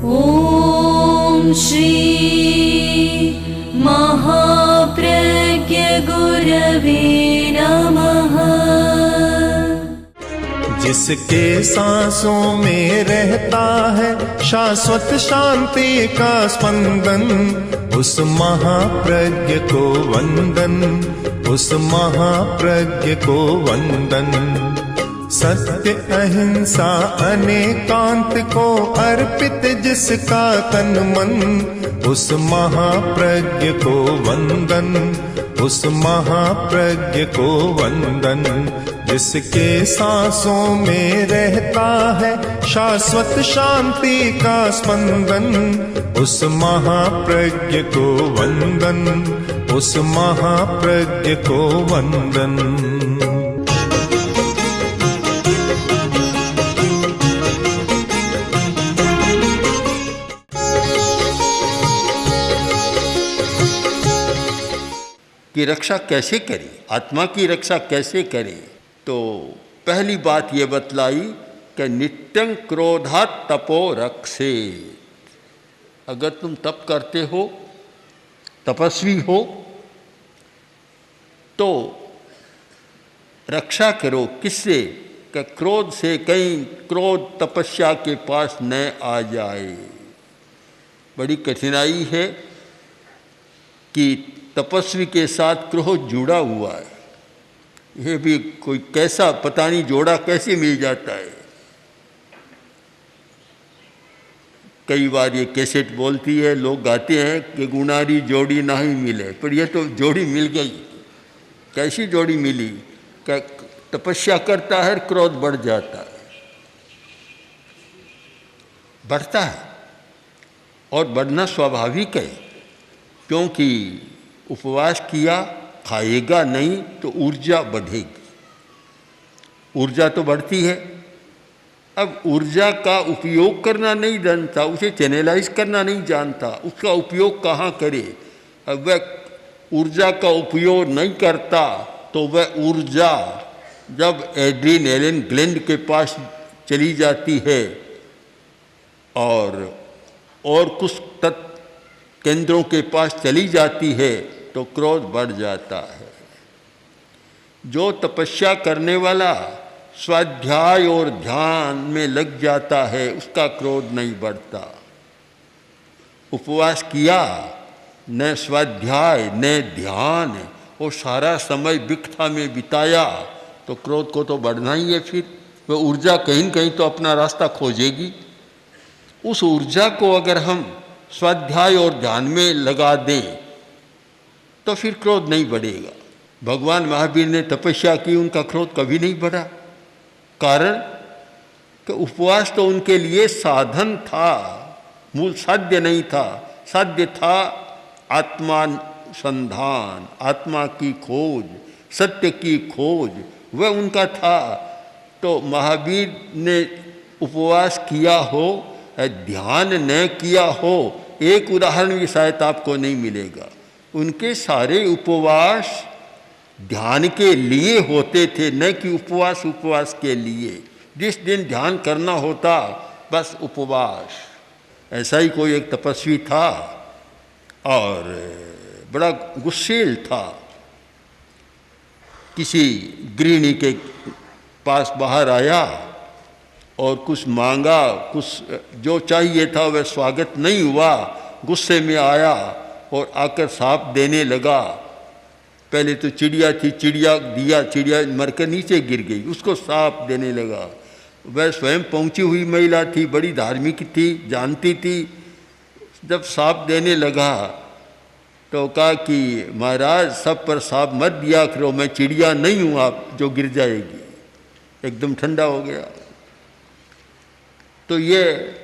ॐ श्री महाप्रज्ञ गुरवे नमः। जिसके सांसों में रहता है शाश्वत शांति का स्पंदन, उस महाप्रज्ञ को वंदन, उस महाप्रज्ञ को वंदन। सत्य अहिंसा अनेकांत को अर्पित जिसका तन मन, उस महाप्रज्ञ को वंदन, उस महाप्रज्ञ को वंदन। जिसके सांसों में रहता है शाश्वत शांति का स्पंदन, उस महाप्रज्ञ को वंदन, उस महाप्रज्ञ को वंदन। की रक्षा कैसे करें, आत्मा की रक्षा कैसे करें? तो पहली बात ये बतलाई कि नित्यं क्रोधात् तपो रक्षेत। अगर तुम तप करते हो, तपस्वी हो, तो रक्षा करो। किससे? कि क्रोध से कहीं क्रोध तपस्या के पास न आ जाए। बड़ी कठिनाई है कि तपस्वी के साथ क्रोध जुड़ा हुआ है। यह भी कोई कैसा पता नहीं जोड़ा कैसे मिल जाता है। कई बार ये कैसेट बोलती है, लोग गाते हैं कि गुनारी जोड़ी ना ही मिले, पर यह तो जोड़ी मिल गई। कैसी जोड़ी मिली? क्या तपस्या करता है, क्रोध बढ़ जाता है, बढ़ता है, और बढ़ना स्वाभाविक है, क्योंकि उपवास किया, खाएगा नहीं तो ऊर्जा बढ़ेगी। ऊर्जा तो बढ़ती है। अब ऊर्जा का उपयोग करना नहीं जानता, उसे चैनलाइज करना नहीं जानता, उसका उपयोग कहाँ करे? अब वह ऊर्जा का उपयोग नहीं करता तो वह ऊर्जा जब एड्रीनलिन ग्लैंड के पास चली जाती है और कुछ केंद्रों के पास चली जाती है तो क्रोध बढ़ जाता है। जो तपस्या करने वाला स्वाध्याय और ध्यान में लग जाता है उसका क्रोध नहीं बढ़ता। उपवास किया, न स्वाध्याय न ध्यान, वो सारा समय विकथा में बिताया तो क्रोध को तो बढ़ना ही है। फिर वह ऊर्जा कहीं न कहीं तो अपना रास्ता खोजेगी। उस ऊर्जा को अगर हम स्वाध्याय और ध्यान में लगा दें तो फिर क्रोध नहीं बढ़ेगा। भगवान महावीर ने तपस्या की, उनका क्रोध कभी नहीं बढ़ा। कारण कि उपवास तो उनके लिए साधन था, मूल साध्य नहीं था। साध्य था आत्मानुसंधान, आत्मा की खोज, सत्य की खोज, वह उनका था। तो महावीर ने उपवास किया हो, ध्यान न किया हो, एक उदाहरण भी शायद आपको नहीं मिलेगा। उनके सारे उपवास ध्यान के लिए होते थे, न कि उपवास के लिए। जिस दिन ध्यान करना होता बस उपवास। ऐसा ही कोई एक तपस्वी था और बड़ा गुस्सेल था। किसी गृहिणी के पास बाहर आया और कुछ मांगा, कुछ जो चाहिए था वह स्वागत नहीं हुआ। गुस्से में आया और आकर साप देने लगा। पहले तो चिड़िया थी, चिड़िया दिया, चिड़िया मरकर नीचे गिर गई, उसको साप देने लगा। वह स्वयं पहुंची हुई महिला थी, बड़ी धार्मिक थी, जानती थी। जब साप देने लगा तो कहा कि महाराज सब पर साप मत दिया करो, मैं चिड़िया नहीं हूँ आप जो गिर जाएगी। एकदम ठंडा हो गया। तो ये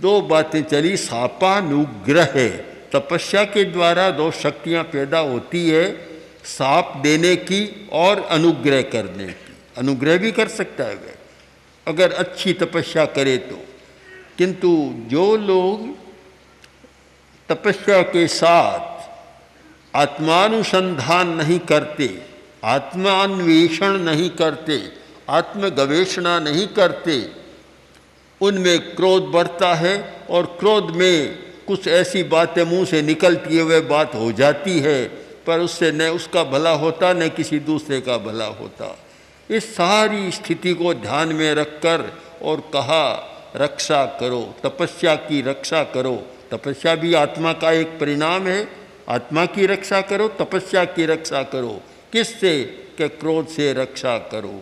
दो बातें चली। सापानुग्रह है, तपस्या के द्वारा दो शक्तियाँ पैदा होती है, साप देने की और अनुग्रह करने की। अनुग्रह भी कर सकता है वह अगर अच्छी तपस्या करे तो। किंतु जो लोग तपस्या के साथ आत्मानुसंधान नहीं करते, आत्मान्वेषण नहीं करते, आत्मगवेषणा नहीं करते, उनमें क्रोध बढ़ता है और क्रोध में कुछ ऐसी बातें मुंह से निकलती है, वह बात हो जाती है, पर उससे न उसका भला होता न किसी दूसरे का भला होता। इस सारी स्थिति को ध्यान में रखकर और कहा रक्षा करो, तपस्या की रक्षा करो। तपस्या भी आत्मा का एक परिणाम है। आत्मा की रक्षा करो, तपस्या की रक्षा करो। किससे? कि क्रोध से रक्षा करो।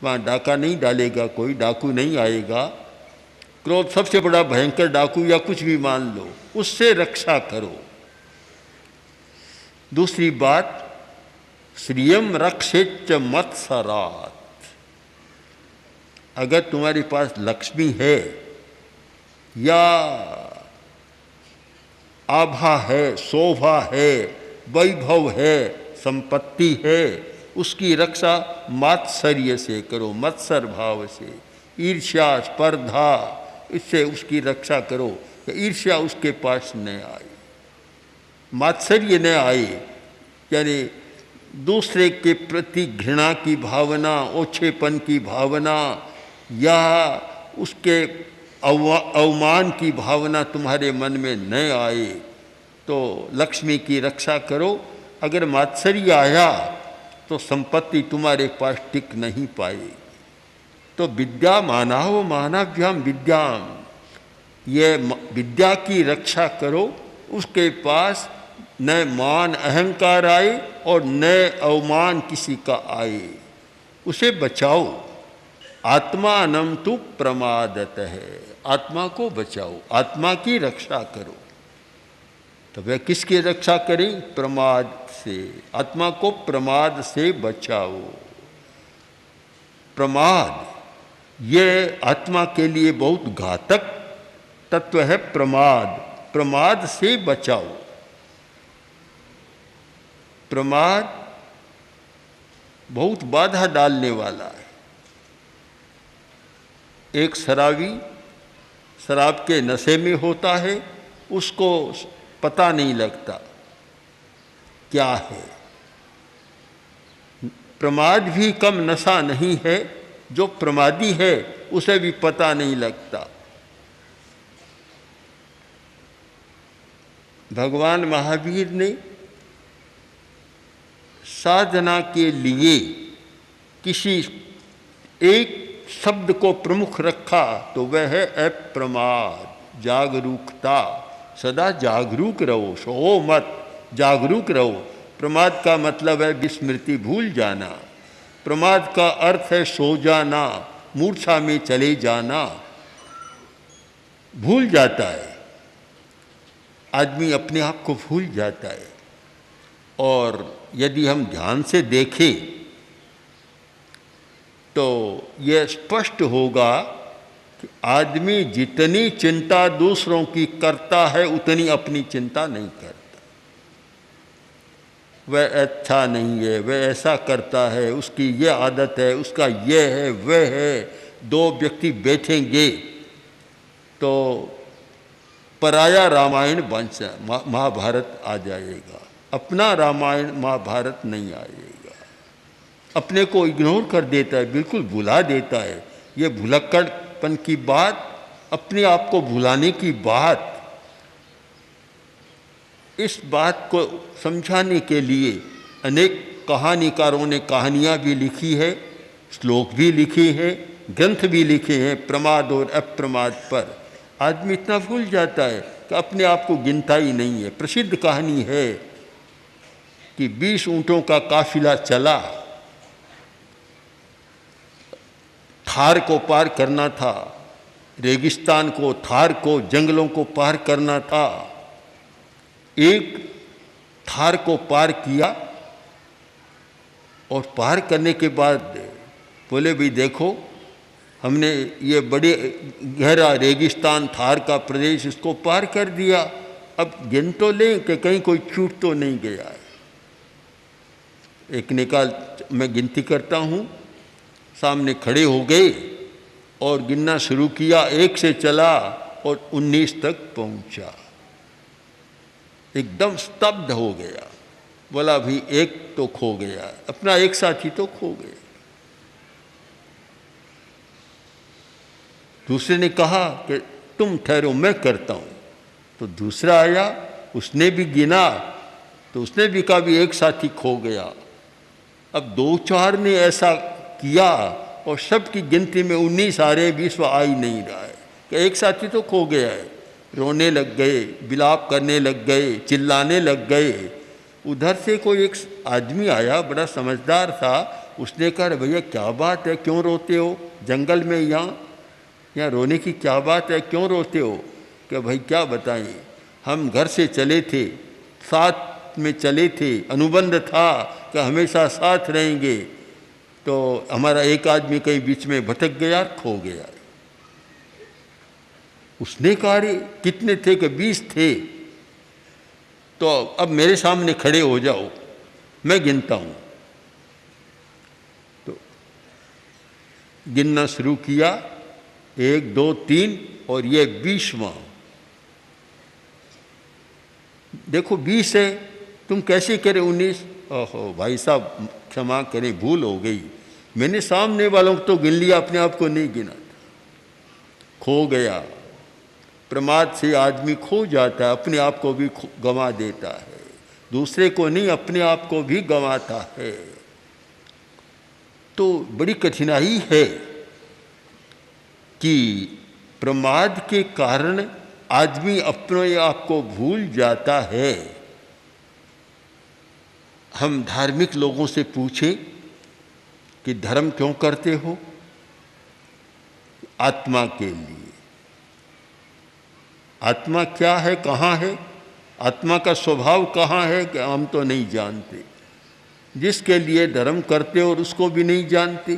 वहाँ डाका नहीं डालेगा कोई, डाकू नहीं आएगा। क्रोध सबसे बड़ा भयंकर डाकू या कुछ भी मान लो, उससे रक्षा करो। दूसरी बात, श्रियम रक्षेच मत्सरात्। अगर तुम्हारे पास लक्ष्मी है या आभा है, शोभा है, वैभव है, संपत्ति है, उसकी रक्षा मात्सर्य से करो, मत्सर भाव से। ईर्ष्या, स्पर्धा, इससे उसकी रक्षा करो कि ईर्ष्या उसके पास न आए, मात्सर्य न आए, यानी दूसरे के प्रति घृणा की भावना, ओछेपन की भावना या उसके अवमान की भावना तुम्हारे मन में न आए। तो लक्ष्मी की रक्षा करो। अगर मात्सर्य आया तो संपत्ति तुम्हारे पास टिक नहीं पाएगी। तो विद्या मानाहो मानाभ्याम विद्याम, ये विद्या की रक्षा करो, उसके पास न मान अहंकार आए और न अवमान किसी का आए, उसे बचाओ। आत्मानं तु प्रमादतः है, आत्मा को बचाओ, आत्मा की रक्षा करो। तो वह किसकी रक्षा करें? प्रमाद से। आत्मा को प्रमाद से बचाओ। प्रमाद ये आत्मा के लिए बहुत घातक तत्व है। प्रमाद, प्रमाद से बचाओ। प्रमाद बहुत बाधा डालने वाला है। एक शराबी शराब के नशे में होता है, उसको पता नहीं लगता क्या है। प्रमाद भी कम नशा नहीं है। जो प्रमादी है उसे भी पता नहीं लगता। भगवान महावीर ने साधना के लिए किसी एक शब्द को प्रमुख रखा तो वह है अप्रमाद, जागरूकता। सदा जागरूक रहो, सो मत, जागरूक रहो। प्रमाद का मतलब है विस्मृति, भूल जाना। प्रमाद का अर्थ है सो जाना, मूर्छा में चले जाना। भूल जाता है आदमी, अपने आप को भूल जाता है। और यदि हम ध्यान से देखें तो यह स्पष्ट होगा कि आदमी जितनी चिंता दूसरों की करता है उतनी अपनी चिंता नहीं करता। वह अच्छा नहीं है, वह ऐसा करता है, उसकी ये आदत है, उसका ये है, वह है। दो व्यक्ति बैठेंगे तो पराया रामायण बन महाभारत आ जाएगा, अपना रामायण महाभारत नहीं आएगा। अपने को इग्नोर कर देता है, बिल्कुल भुला देता है। ये भुलक्कड़पन की बात, अपने आप को भुलाने की बात, इस बात को समझाने के लिए अनेक कहानीकारों ने कहानियाँ भी लिखी है, श्लोक भी लिखे हैं, ग्रंथ भी लिखे हैं प्रमाद और अप्रमाद पर। आदमी इतना भूल जाता है कि अपने आप को गिनता ही नहीं है। प्रसिद्ध कहानी है कि 20 ऊँटों का काफिला चला, थार को पार करना था, रेगिस्तान को, थार को, जंगलों को पार करना था। एक थार को पार किया और पार करने के बाद बोले भाई देखो, हमने ये बड़े गहरा रेगिस्तान थार का प्रदेश इसको पार कर दिया, अब गिन तो लें कि कहीं कोई छूट तो नहीं गया है। एक निकाल, मैं गिनती करता हूँ, सामने खड़े हो गए और गिनना शुरू किया। 1 से चला और 19 तक पहुँचा। एकदम स्तब्ध हो गया, बोला भी एक तो खो गया, अपना एक साथी तो खो गया। दूसरे ने कहा कि तुम ठहरो मैं करता हूँ। तो दूसरा आया, उसने भी गिना, तो उसने भी कहा भी एक साथी खो गया। अब 2-4 ने ऐसा किया और सबकी गिनती में 19 आ रहे, 20 आ ही नहीं रहा है कि एक साथी तो खो गया है। रोने लग गए, बिलाप करने लग गए, चिल्लाने लग गए। उधर से कोई एक आदमी आया, बड़ा समझदार था, उसने कहा भैया क्या बात है, क्यों रोते हो, जंगल में यहाँ रोने की क्या बात है, क्यों रोते हो? कि भाई क्या बताएं, हम घर से चले थे, साथ में चले थे, अनुबंध था कि हमेशा साथ रहेंगे, तो हमारा एक आदमी कहीं बीच में भटक गया, खो गया। उसने कहा रे कितने थे? कि 20 थे। तो अब मेरे सामने खड़े हो जाओ, मैं गिनता हूँ। तो गिनना शुरू किया, 1 2 3 और ये 20वां। देखो 20 है, तुम कैसे करे 19? ओहो भाई साहब क्षमा करें, भूल हो गई, मैंने सामने वालों को तो गिन लिया, अपने आप को नहीं गिना था। खो गया। प्रमाद से आदमी खो जाता है, अपने आप को भी गंवा देता है, दूसरे को नहीं अपने आप को भी गंवाता है। तो बड़ी कठिनाई है कि प्रमाद के कारण आदमी अपने आप को भूल जाता है। हम धार्मिक लोगों से पूछें कि धर्म क्यों करते हो? आत्मा के लिए। आत्मा क्या है, कहाँ है, आत्मा का स्वभाव कहाँ है कि हम तो नहीं जानते। जिसके लिए धर्म करते हो और उसको भी नहीं जानते,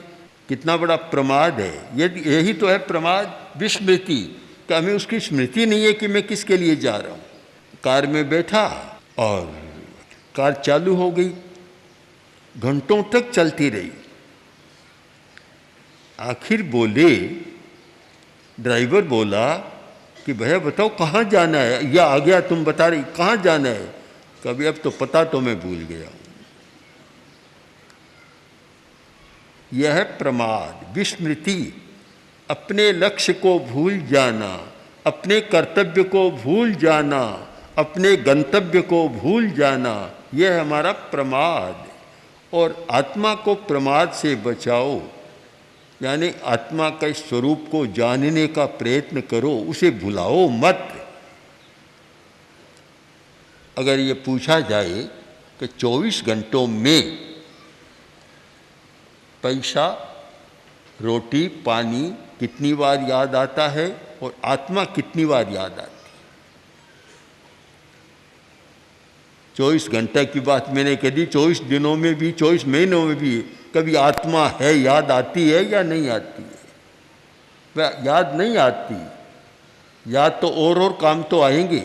कितना बड़ा प्रमाद है। यही तो है प्रमाद, विस्मृति, कि हमें उसकी स्मृति नहीं है कि मैं किसके लिए जा रहा हूँ। कार में बैठा और कार चालू हो गई, घंटों तक चलती रही। आखिर बोले, ड्राइवर बोला कि भैया बताओ कहाँ जाना है? या आ गया तुम बता रही, कहाँ जाना है? कभी अब तो पता तो मैं भूल गया हूँ। यह है प्रमाद, विस्मृति, अपने लक्ष्य को भूल जाना, अपने कर्तव्य को भूल जाना, अपने गंतव्य को भूल जाना, यह है हमारा प्रमाद। और आत्मा को प्रमाद से बचाओ, यानी आत्मा के स्वरूप को जानने का प्रयत्न करो, उसे भुलाओ मत। अगर ये पूछा जाए कि 24 घंटों में पैसा, रोटी, पानी कितनी बार याद आता है और आत्मा कितनी बार याद आती है? 24 घंटे की बात मैंने कह दी, 24 दिनों में भी, 24 महीनों में भी कभी आत्मा है, याद आती है या नहीं आती है? वह याद नहीं आती। याद तो और काम तो आएंगे,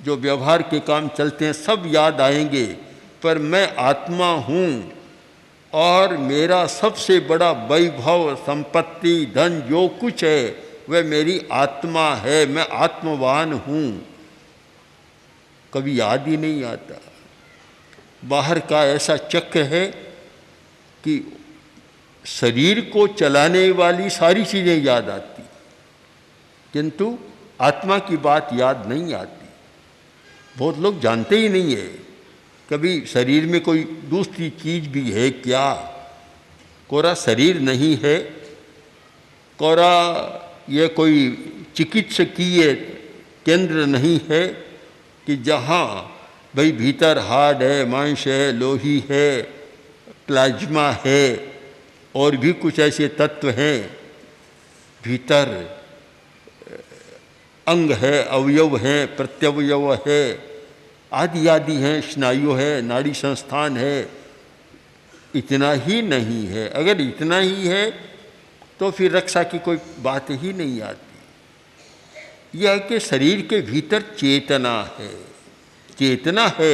जो व्यवहार के काम चलते हैं सब याद आएंगे, पर मैं आत्मा हूँ और मेरा सबसे बड़ा वैभव, संपत्ति, धन जो कुछ है वह मेरी आत्मा है, मैं आत्मवान हूँ। कभी याद ही नहीं आता। बाहर का ऐसा चक्र है कि शरीर को चलाने वाली सारी चीज़ें याद आती, किंतु आत्मा की बात याद नहीं आती। बहुत लोग जानते ही नहीं है कभी शरीर में कोई दूसरी चीज़ भी है क्या। कोरा शरीर नहीं है, कोरा यह कोई चिकित्सकीय केंद्र नहीं है कि जहाँ भाई भीतर हार्ड है, मांस है, लोही है, प्लाज्मा है और भी कुछ ऐसे तत्व हैं, भीतर अंग है, अवयव हैं, प्रत्यवयव है, आदि आदि हैं, स्नायु है, नाड़ी संस्थान है। इतना ही नहीं है। अगर इतना ही है तो फिर रक्षा की कोई बात ही नहीं आती। यह कि शरीर के भीतर चेतना है, चेतना है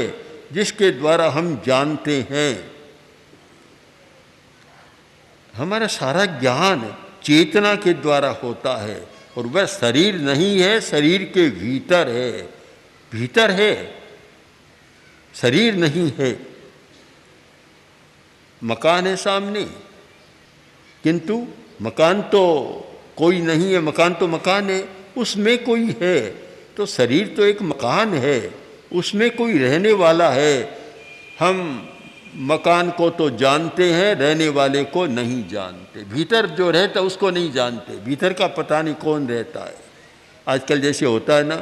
जिसके द्वारा हम जानते हैं। हमारा सारा ज्ञान चेतना के द्वारा होता है और वह शरीर नहीं है, शरीर के भीतर है। भीतर है, शरीर नहीं है। मकान है सामने, किंतु मकान तो कोई नहीं है, मकान तो मकान है, उसमें कोई है। तो शरीर तो एक मकान है, उसमें कोई रहने वाला है। हम मकान को तो जानते हैं, रहने वाले को नहीं जानते। भीतर जो रहता है उसको नहीं जानते, भीतर का पता नहीं कौन रहता है। आजकल जैसे होता है ना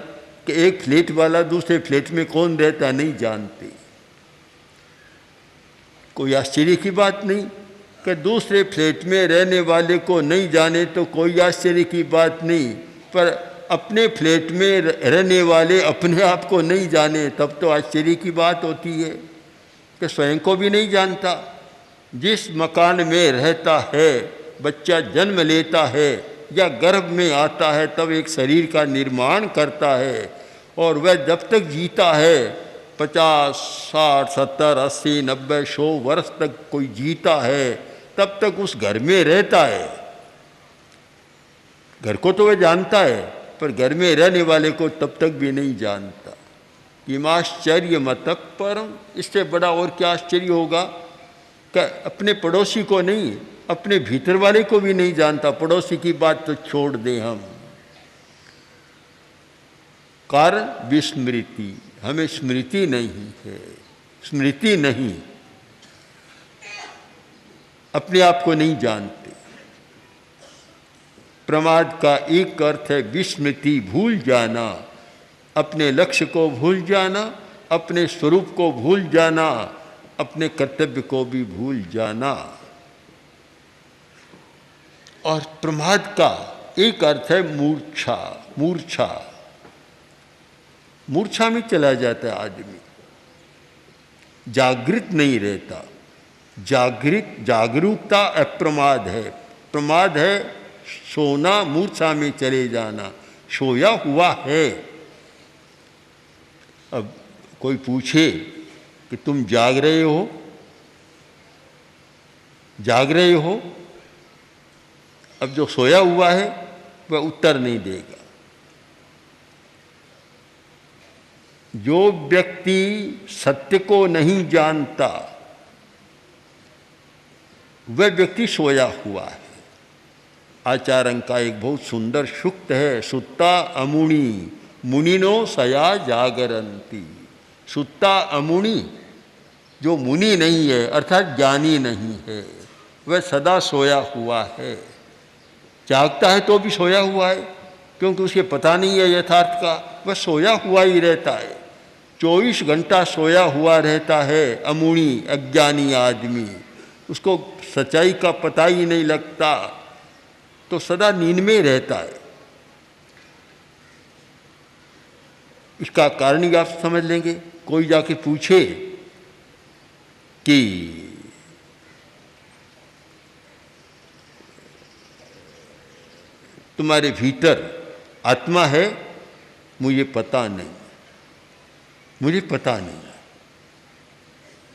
कि एक फ्लैट वाला दूसरे फ्लैट में कौन रहता है नहीं जानते। कोई आश्चर्य की बात नहीं कि दूसरे फ्लैट में रहने वाले को नहीं जाने, तो कोई आश्चर्य की बात नहीं। पर अपने फ्लैट में रहने वाले अपने आप को नहीं जाने, तब तो आश्चर्य की बात होती है कि स्वयं को भी नहीं जानता। जिस मकान में रहता है, बच्चा जन्म लेता है या गर्भ में आता है, तब एक शरीर का निर्माण करता है, और वह जब तक जीता है 50, 60, 70, 80, 90, 100 वर्ष तक कोई जीता है, तब तक उस घर में रहता है। घर को तो वह जानता है, पर घर में रहने वाले को तब तक भी नहीं जानता। किमाश्चर्य मतः परम, इससे बड़ा और क्या आश्चर्य होगा कि अपने पड़ोसी को नहीं, अपने भीतर वाले को भी नहीं जानता। पड़ोसी की बात तो छोड़ दें हम। कारण विस्मृति, हमें स्मृति नहीं है, स्मृति नहीं, अपने आप को नहीं जानते। प्रमाद का एक अर्थ है विस्मृति, भूल जाना, अपने लक्ष्य को भूल जाना, अपने स्वरूप को भूल जाना, अपने कर्तव्य को भी भूल जाना। और प्रमाद का एक अर्थ है मूर्छा, मूर्छा, मूर्छा में चला जाता है आदमी, जागृत नहीं रहता। जागरूकता अप्रमाद है, प्रमाद है सोना, मूर्छा में चले जाना, सोया हुआ है। अब कोई पूछे कि तुम जाग रहे हो, जाग रहे हो, अब जो सोया हुआ है वह उत्तर नहीं देगा। जो व्यक्ति सत्य को नहीं जानता वह व्यक्ति सोया हुआ है। आचार्य का एक बहुत सुंदर सूक्त है, सुत्ता अमुनि मुनिनो सया जागरंती। सुत्ता अमुनि, जो मुनि नहीं है अर्थात ज्ञानी नहीं है, वह सदा सोया हुआ है। जागता है तो भी सोया हुआ है, क्योंकि उसे पता नहीं है यथार्थ का, वह सोया हुआ ही रहता है। 24 घंटा सोया हुआ रहता है अमुनि, अज्ञानी आदमी, उसको सच्चाई का पता ही नहीं लगता, तो सदा नींद में रहता है। इसका कारण ही आप समझ लेंगे। कोई जाके पूछे कि तुम्हारे भीतर आत्मा है, मुझे पता नहीं, मुझे पता नहीं।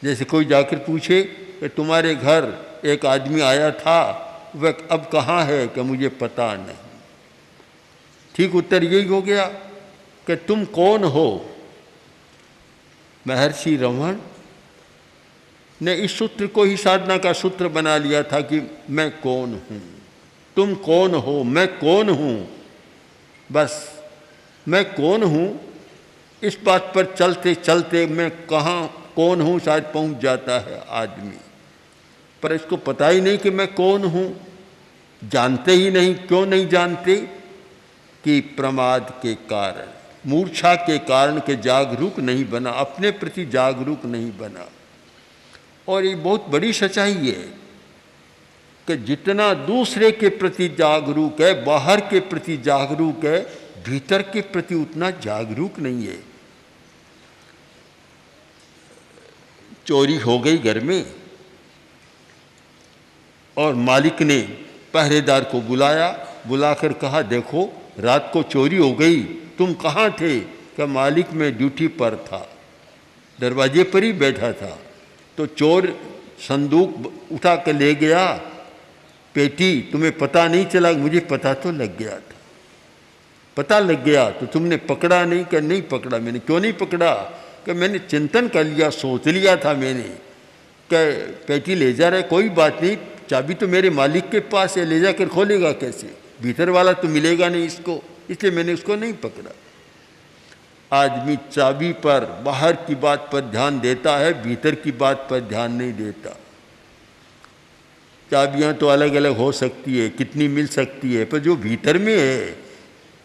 जैसे कोई जाकर पूछे कि तुम्हारे घर एक आदमी आया था, वह अब कहाँ है, कि मुझे पता नहीं। ठीक उत्तर यही हो गया कि तुम कौन हो। महर्षि रमण ने इस सूत्र को ही साधना का सूत्र बना लिया था कि मैं कौन हूँ, तुम कौन हो, मैं कौन हूँ। बस मैं कौन हूँ, इस बात पर चलते चलते मैं कहाँ कौन हूँ शायद पहुँच जाता है आदमी, पर इसको पता ही नहीं कि मैं कौन हूँ। जानते ही नहीं। क्यों नहीं जानते? कि प्रमाद के कारण, मूर्छा के कारण के जागरूक नहीं बना, अपने प्रति जागरूक नहीं बना। और ये बहुत बड़ी सच्चाई है कि जितना दूसरे के प्रति जागरूक है, बाहर के प्रति जागरूक है, भीतर के प्रति उतना जागरूक नहीं है। चोरी हो गई घर में और मालिक ने पहरेदार को बुलाया, बुलाकर कहा देखो रात को चोरी हो गई, तुम कहाँ थे? क्या मालिक मैं ड्यूटी पर था, दरवाजे पर ही बैठा था। तो चोर संदूक उठा कर ले गया, पेटी, तुम्हें पता नहीं चला? मुझे पता तो लग गया था, पता लग गया, तो तुमने पकड़ा नहीं? क्या नहीं पकड़ा मैंने। क्यों नहीं पकड़ा? कि मैंने चिंतन कर लिया, सोच लिया था मैंने कि पेटी ले जा रहा है, कोई बात नहीं, चाबी तो मेरे मालिक के पास है, ले जाकर खोलेगा कैसे? भीतर वाला तो मिलेगा नहीं इसको, इसलिए मैंने उसको नहीं पकड़ा। आदमी चाबी पर, बाहर की बात पर ध्यान देता है, भीतर की बात पर ध्यान नहीं देता। चाबियां तो अलग अलग हो सकती है, कितनी मिल सकती है, पर जो भीतर में है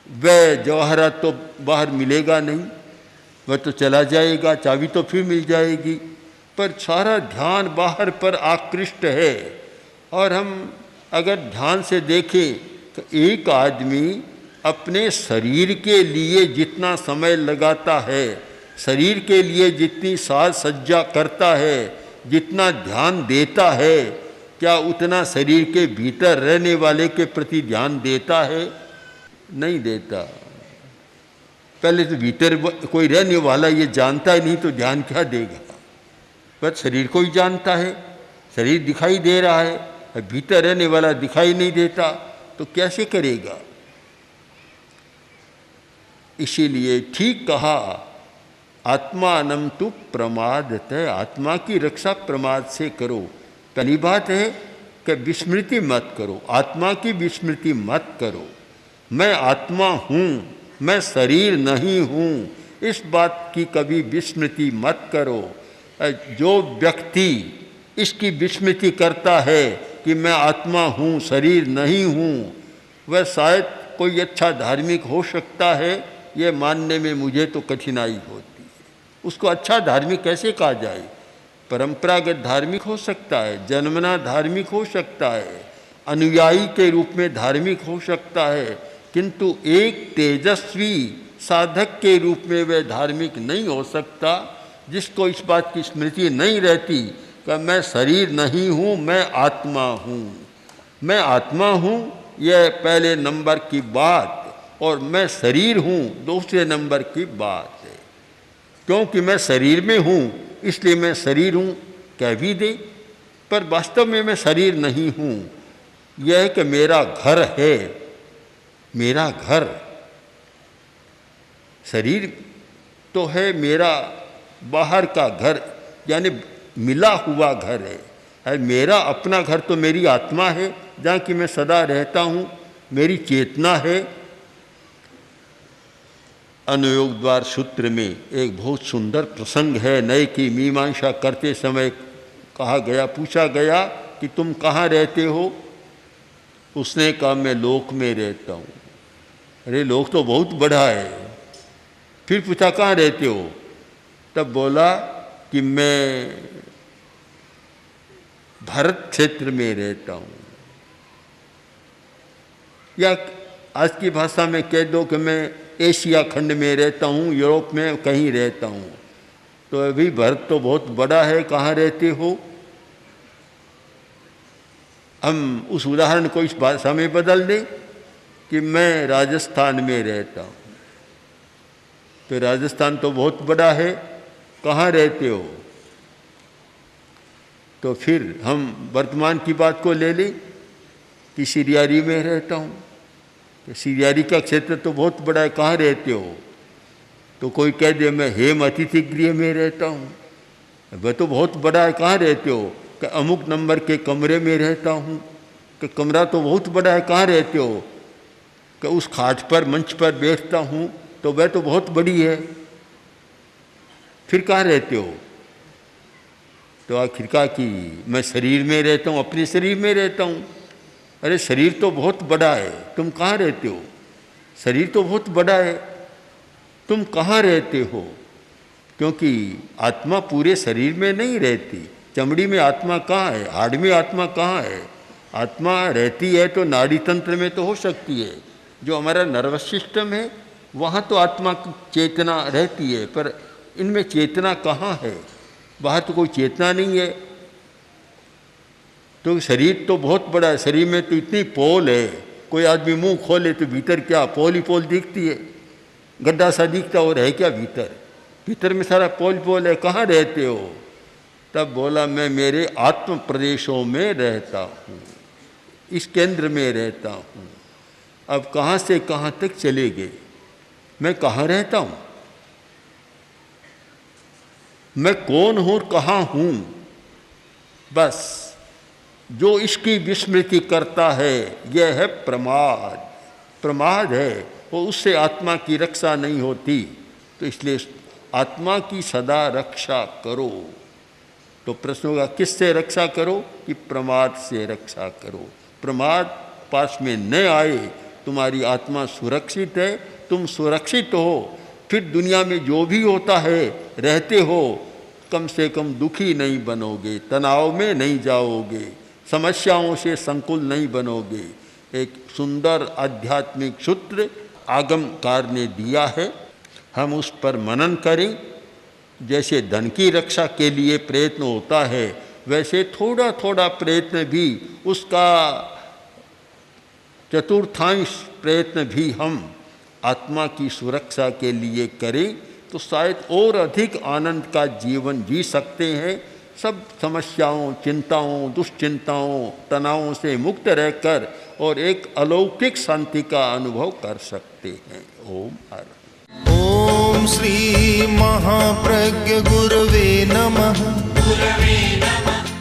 वह जवाहरात तो बाहर मिलेगा नहीं, वह तो चला जाएगा, चाबी तो फिर मिल जाएगी, पर सारा ध्यान बाहर पर आकृष्ट है। और हम अगर ध्यान से देखें तो एक आदमी अपने शरीर के लिए जितना समय लगाता है, शरीर के लिए जितनी साज सज्जा करता है, जितना ध्यान देता है, क्या उतना शरीर के भीतर रहने वाले के प्रति ध्यान देता है? नहीं देता। पहले तो भीतर कोई रहने वाला ये जानता ही नहीं तो ध्यान क्या देगा? बस शरीर को ही जानता है, शरीर दिखाई दे रहा है, भीतर रहने वाला दिखाई नहीं देता, तो कैसे करेगा? इसीलिए ठीक कहा, आत्मानं तु प्रमादतः, आत्मा की रक्षा प्रमाद से करो। पहली बात है कि विस्मृति मत करो, आत्मा की विस्मृति मत करो। मैं आत्मा हूँ, मैं शरीर नहीं हूँ, इस बात की कभी विस्मृति मत करो। जो व्यक्ति इसकी विस्मृति करता है कि मैं आत्मा हूँ, शरीर नहीं हूँ, वह शायद कोई अच्छा धार्मिक हो सकता है, ये मानने में मुझे तो कठिनाई होती है। उसको अच्छा धार्मिक कैसे कहा जाए? परंपरागत धार्मिक हो सकता है, जन्मना धार्मिक हो सकता है, अनुयायी के रूप में धार्मिक हो सकता है, किंतु एक तेजस्वी साधक के रूप में वह धार्मिक नहीं हो सकता जिसको इस बात की स्मृति नहीं रहती कि मैं शरीर नहीं हूँ, मैं आत्मा हूँ। मैं आत्मा हूँ यह पहले नंबर की बात, और मैं शरीर हूँ दूसरे नंबर की बात है। क्योंकि मैं शरीर में हूँ इसलिए मैं शरीर हूँ कह भी दे, पर वास्तव में मैं शरीर नहीं हूँ। यह है कि मेरा घर है, मेरा घर। शरीर तो है मेरा बाहर का घर, यानी मिला हुआ घर है। मेरा अपना घर तो मेरी आत्मा है, जहाँ कि मैं सदा रहता हूँ, मेरी चेतना है। अनुयोग द्वार सूत्र में एक बहुत सुंदर प्रसंग है। नए की मीमांसा करते समय कहा गया, पूछा गया कि तुम कहाँ रहते हो? उसने कहा मैं लोक में रहता हूँ। अरे लोक तो बहुत बड़ा है। फिर पूछा कहाँ रहते हो? तब बोला कि मैं भारत क्षेत्र में रहता हूँ, या आज की भाषा में कह दो कि मैं एशिया खंड में रहता हूँ, यूरोप में कहीं रहता हूँ। तो अभी भारत तो बहुत बड़ा है, कहाँ रहते हो? हम उस उदाहरण को इस भाषा में बदल दें कि मैं राजस्थान में रहता हूँ। तो राजस्थान तो बहुत बड़ा है, कहाँ रहते हो? तो फिर हम वर्तमान की बात को ले लें कि सिरियारी में रहता हूँ। तो सिरियारी का क्षेत्र तो बहुत बड़ा है, कहाँ रहते हो? तो कोई कह दे मैं हेम अतिथि गृह में रहता हूँ। वह तो बहुत बड़ा है, कहाँ रहते हो? कि अमुक नंबर के कमरे में रहता हूँ। कि कमरा तो बहुत बड़ा है, कहाँ रहते हो? कि उस खाट पर मंच पर बैठता हूँ, तो वह तो बहुत बड़ी है। फिर कहाँ रहते हो? तो आखिर कहा कि मैं शरीर में रहता हूँ, अपने शरीर में रहता हूँ। अरे शरीर तो बहुत बड़ा है, तुम कहाँ रहते हो? शरीर तो बहुत बड़ा है, तुम कहाँ रहते हो? क्योंकि आत्मा पूरे शरीर में नहीं रहती। चमड़ी में आत्मा कहाँ है? हाड़ में आत्मा कहाँ है? आत्मा रहती है तो नाड़ी तंत्र में तो हो सकती है, जो हमारा नर्वस सिस्टम है वहाँ तो आत्मा की चेतना रहती है, पर इनमें चेतना कहाँ है? बाहर तो कोई चेतना नहीं है। तो शरीर तो बहुत बड़ा है, शरीर में तो इतनी पोल है, कोई आदमी मुंह खोले तो भीतर क्या पोल ही पोल दिखती है, गड्ढा सा दिखता और है क्या भीतर? भीतर में सारा पोल पोल है। कहाँ रहते हो? तब बोला मैं मेरे आत्म प्रदेशों में रहता हूँ, इस केंद्र में रहता हूँ। अब कहाँ से कहाँ तक चले गए? मैं कहाँ रहता हूँ? मैं कौन हूँ और कहाँ हूँ? बस जो इसकी विस्मृति करता है यह है प्रमाद। प्रमाद है, और उससे आत्मा की रक्षा नहीं होती। तो इसलिए आत्मा की सदा रक्षा करो। तो प्रश्न होगा किससे रक्षा करो? कि प्रमाद से रक्षा करो। प्रमाद पास में न आए, तुम्हारी आत्मा सुरक्षित है, तुम सुरक्षित हो, फिर दुनिया में जो भी होता है रहते हो, कम से कम दुखी नहीं बनोगे, तनाव में नहीं जाओगे, समस्याओं से संकुल नहीं बनोगे। एक सुंदर आध्यात्मिक सूत्र आगमकार ने दिया है, हम उस पर मनन करें। जैसे धन की रक्षा के लिए प्रयत्न होता है, वैसे थोड़ा थोड़ा प्रयत्न भी, उसका चतुर्थांश प्रयत्न भी हम आत्मा की सुरक्षा के लिए करें, तो शायद और अधिक आनंद का जीवन जी सकते हैं। सब समस्याओं, चिंताओं, दुश्चिंताओं, तनावों से मुक्त रहकर और एक अलौकिक शांति का अनुभव कर सकते हैं। ओम हर। ॐ श्री महाप्रज्ञ गुरवे नमः।